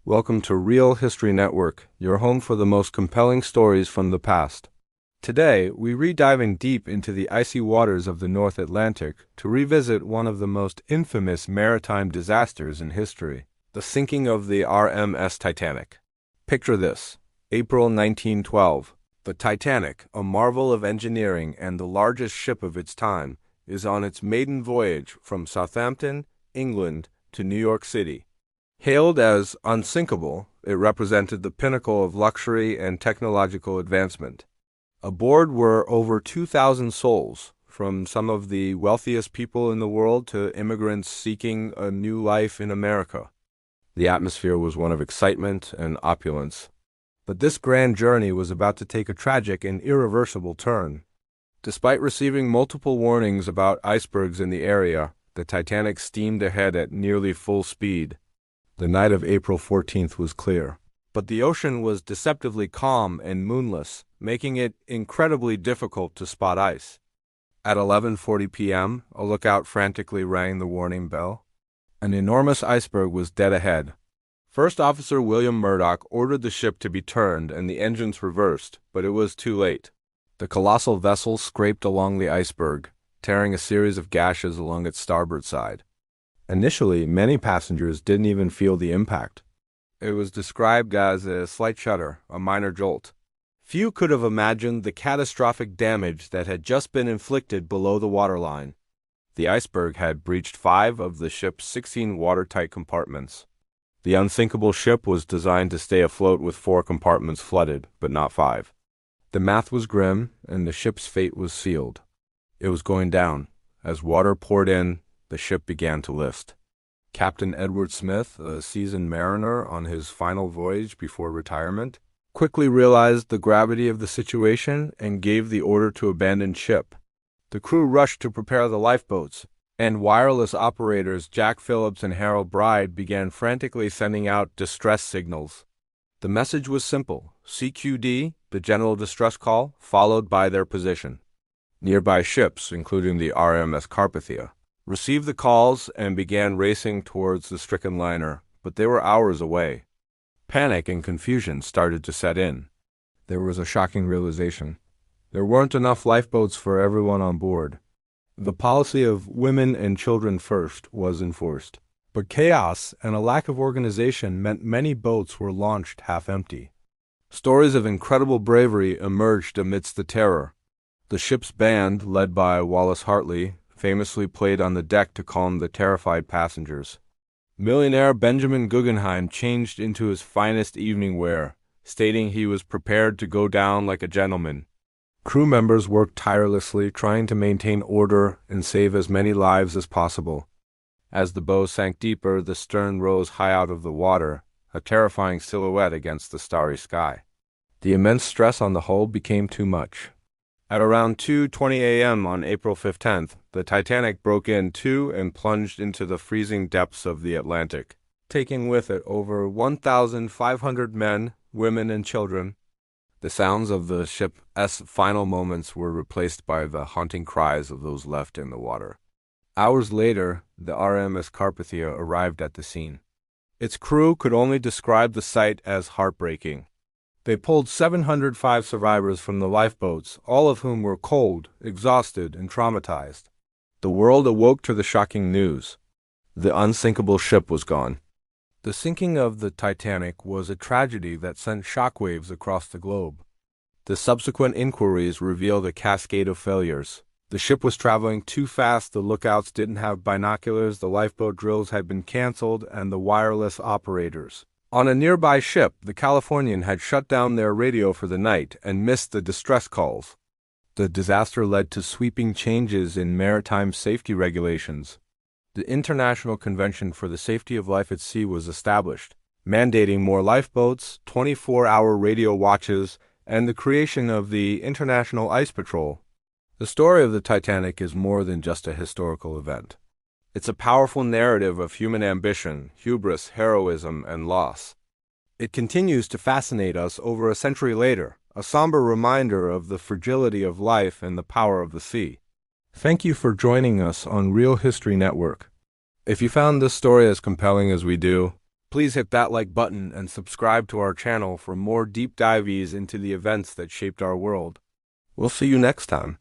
Welcome to Real History Network, your home for the most compelling stories from the past. Today, we're diving deep into the icy waters of the North Atlantic to revisit one of the most infamous maritime disasters in history, the sinking of the RMS Titanic. Picture this: April 1912. The Titanic, a marvel of engineering and the largest ship of its time, is on its maiden voyage from Southampton, England, to New York City. Hailed as unsinkable, it represented the pinnacle of luxury and technological advancement. Aboard were over 2,000 souls, from some of the wealthiest people in the world to immigrants seeking a new life in America. The atmosphere was one of excitement and opulence. But this grand journey was about to take a tragic and irreversible turn. Despite receiving multiple warnings about icebergs in the area, the Titanic steamed ahead at nearly full speed. The night of April 14th was clear, but the ocean was deceptively calm and moonless, making it incredibly difficult to spot ice. At 11:40 p.m., a lookout frantically rang the warning bell. An enormous iceberg was dead ahead. First Officer William Murdoch ordered the ship to be turned and the engines reversed, but it was too late. The colossal vessel scraped along the iceberg, tearing a series of gashes along its starboard side. Initially, many passengers didn't even feel the impact. It was described as a slight shudder, a minor jolt. Few could have imagined the catastrophic damage that had just been inflicted below the waterline. The iceberg had breached 5 of the ship's 16 watertight compartments. The unsinkable ship was designed to stay afloat with 4 compartments flooded, but not 5. The math was grim, and the ship's fate was sealed. It was going down. As water poured in, the ship began to lift. Captain Edward Smith, a seasoned mariner on his final voyage before retirement, quickly realized the gravity of the situation and gave the order to abandon ship. The crew rushed to prepare the lifeboats, and wireless operators Jack Phillips and Harold Bride began frantically sending out distress signals. The message was simple: CQD, the general distress call, followed by their position. Nearby ships, including the RMS Carpathia, received the calls and began racing towards the stricken liner, but they were hours away. Panic and confusion started to set in. There was a shocking realization: there weren't enough lifeboats for everyone on board. The policy of women and children first was enforced, but chaos and a lack of organization meant many boats were launched half-empty. Stories of incredible bravery emerged amidst the terror. The ship's band, led by Wallace Hartley, famously played on the deck to calm the terrified passengers. Millionaire Benjamin Guggenheim changed into his finest evening wear, stating he was prepared to go down like a gentleman. Crew members worked tirelessly, trying to maintain order and save as many lives as possible. As the bow sank deeper, the stern rose high out of the water, a terrifying silhouette against the starry sky. The immense stress on the hull became too much. At around 2:20 a.m. on April 15th, the Titanic broke in two and plunged into the freezing depths of the Atlantic, taking with it over 1,500 men, women, and children. The sounds of the ship's final moments were replaced by the haunting cries of those left in the water. Hours later, the RMS Carpathia arrived at the scene. Its crew could only describe the sight as heartbreaking. They pulled 705 survivors from the lifeboats, all of whom were cold, exhausted, and traumatized. The world awoke to the shocking news. The unsinkable ship was gone. The sinking of the Titanic was a tragedy that sent shockwaves across the globe. The subsequent inquiries revealed a cascade of failures. The ship was traveling too fast, the lookouts didn't have binoculars, the lifeboat drills had been canceled, and the wireless operators. On a nearby ship, the Californian had shut down their radio for the night and missed the distress calls. The disaster led to sweeping changes in maritime safety regulations. The International Convention for the Safety of Life at Sea was established, mandating more lifeboats, 24-hour radio watches, and the creation of the International Ice Patrol. The story of the Titanic is more than just a historical event. It's a powerful narrative of human ambition, hubris, heroism, and loss. It continues to fascinate us over a century later, a somber reminder of the fragility of life and the power of the sea. Thank you for joining us on Real History Network. If you found this story as compelling as we do, Please hit that like button and subscribe to our channel for more deep dives into the events that shaped our world. We'll see you next time.